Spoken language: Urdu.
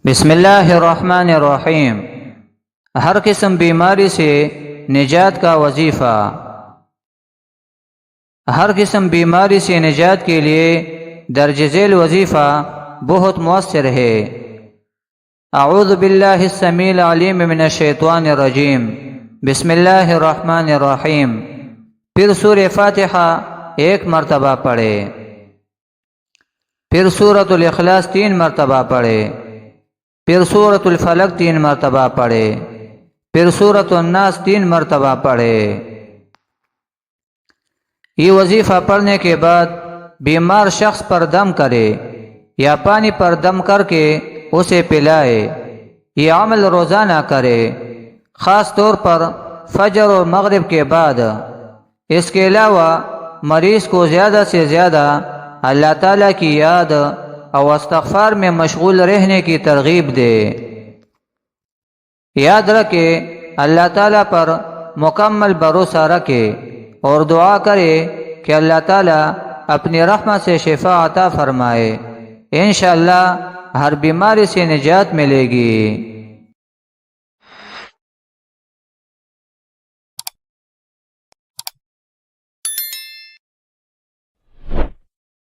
بسم اللہ الرحمن الرحیم۔ ہر قسم بیماری سے نجات کا وظیفہ۔ ہر قسم بیماری سے نجات کے لیے درج ذیل وظیفہ بہت مؤثر ہے۔ اعوذ باللہ السمیع العلیم من الشیطان الرجیم، بسم اللہ الرحمن الرحیم۔ پھر سورہ فاتحہ ایک مرتبہ پڑھے، پھر سورۃ الاخلاص 3 مرتبہ پڑھے، پھر سورۃ الفلق 3 مرتبہ پڑھے، پھر سورۃ الناس 3 مرتبہ پڑھے۔ یہ وظیفہ پڑھنے کے بعد بیمار شخص پر دم کرے یا پانی پر دم کر کے اسے پلائے۔ یہ عمل روزانہ کرے، خاص طور پر فجر اور مغرب کے بعد۔ اس کے علاوہ مریض کو زیادہ سے زیادہ اللہ تعالیٰ کی یاد اور استغفار میں مشغول رہنے کی ترغیب دے۔ یاد رکھے، اللہ تعالیٰ پر مکمل بھروسہ رکھے اور دعا کرے کہ اللہ تعالیٰ اپنی رحمت سے شفا عطا فرمائے۔ انشاءاللہ ہر بیماری سے نجات ملے گی۔